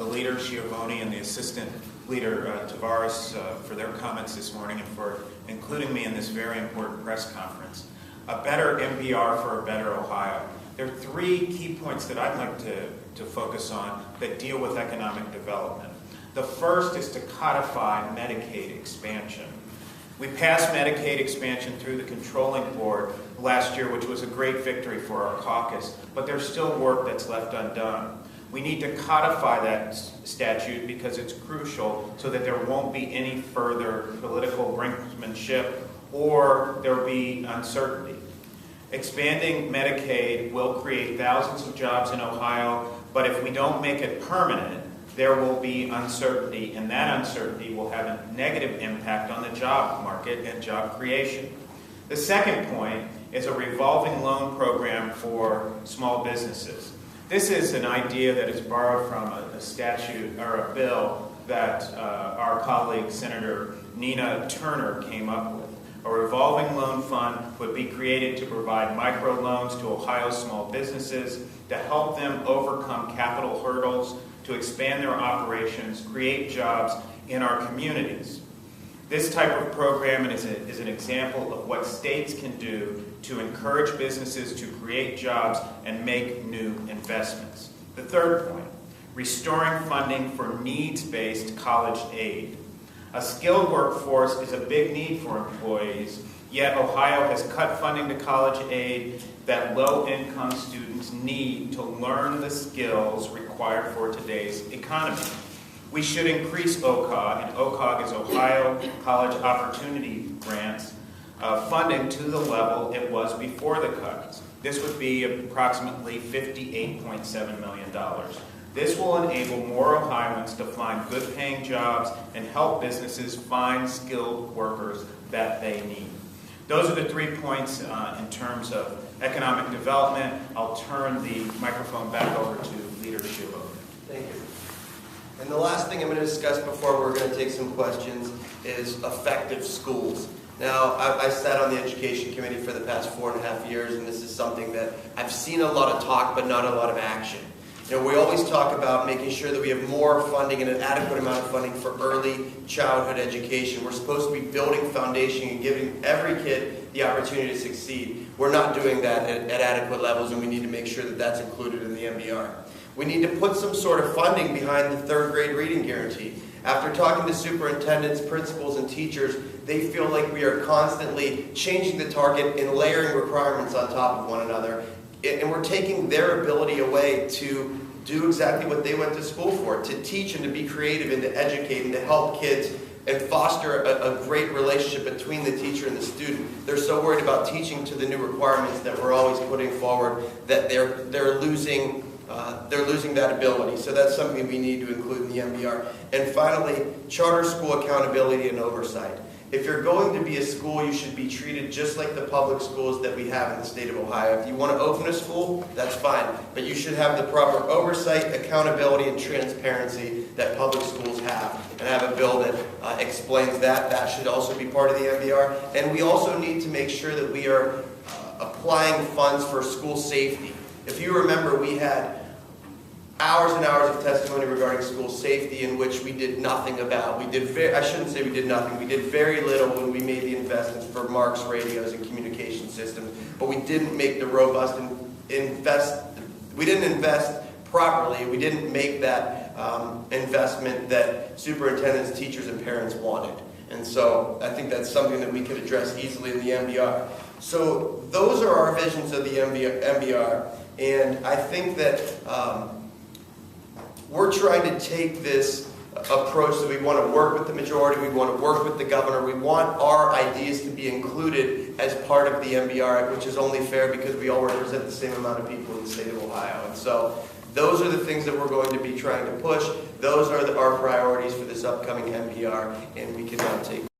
the leader, Schiavoni, and the assistant leader, Tavares, for their comments this morning and for including me in this very important press conference. A better MBR for a better Ohio. There are three key points that I'd like to focus on that deal with economic development. The first is to codify Medicaid expansion. We passed Medicaid expansion through the controlling board last year, which was a great victory for our caucus, but there's still work that's left undone. We need to codify that statute because it's crucial so that there won't be any further political brinksmanship or there will be uncertainty. Expanding Medicaid will create thousands of jobs in Ohio, but if we don't make it permanent, there will be uncertainty, and that uncertainty will have a negative impact on the job market and job creation. The second point is a revolving loan program for small businesses. This is an idea that is borrowed from a statute or a bill that our colleague Senator Nina Turner came up with. A revolving loan fund would be created to provide microloans to Ohio small businesses to help them overcome capital hurdles, to expand their operations, create jobs in our communities. This type of program is an example of what states can do to encourage businesses to create jobs and make new investments. The third point, restoring funding for needs-based college aid. A skilled workforce is a big need for employees, yet Ohio has cut funding to college aid that low-income students need to learn the skills required for today's economy. We should increase OCOG, and OCOG is Ohio College Opportunity Grants, funding to the level it was before the cuts. This would be approximately $58.7 million. This will enable more Ohioans to find good-paying jobs and help businesses find skilled workers that they need. Those are the 3 points in terms of economic development. I'll turn the microphone back over to Leader Schiavoni. Thank you. And the last thing I'm going to discuss before we're going to take some questions is effective schools. Now, I sat on the education committee for the past 4.5 years, and this is something that I've seen a lot of talk, but not a lot of action. You know, we always talk about making sure that we have more funding and an adequate amount of funding for early childhood education. We're supposed to be building foundation and giving every kid the opportunity to succeed. We're not doing that at adequate levels, and we need to make sure that that's included in the MBR. We need to put some sort of funding behind the third grade reading guarantee. After talking to superintendents, principals, and teachers, they feel like we are constantly changing the target and layering requirements on top of one another. And we're taking their ability away to do exactly what they went to school for, to teach and to be creative and to educate and to help kids and foster a great relationship between the teacher and the student. They're so worried about teaching to the new requirements that we're always putting forward that they're losing that ability. So that's something we need to include in the MBR. And finally, charter school accountability and oversight. If you're going to be a school, you should be treated just like the public schools that we have in the state of Ohio. If you want to open a school, that's fine. But you should have the proper oversight, accountability, and transparency that public schools have. And I have a bill that explains that. That should also be part of the MBR. And we also need to make sure that we are applying funds for school safety. If you remember, we had hours and hours of testimony regarding school safety in which we did nothing about. I shouldn't say we did nothing. We did very little when we made the investments for Mark's radios and communication systems, but we didn't make the robust we didn't invest properly. We didn't make that investment that superintendents, teachers, and parents wanted. And so I think that's something that we could address easily in the MBR. So those are our visions of the MBR. And I think that we're trying to take this approach that we want to work with the majority, we want to work with the governor, we want our ideas to be included as part of the MBR, which is only fair because we all represent the same amount of people in the state of Ohio. And so those are the things that we're going to be trying to push. Those are our priorities for this upcoming MBR, and we can now take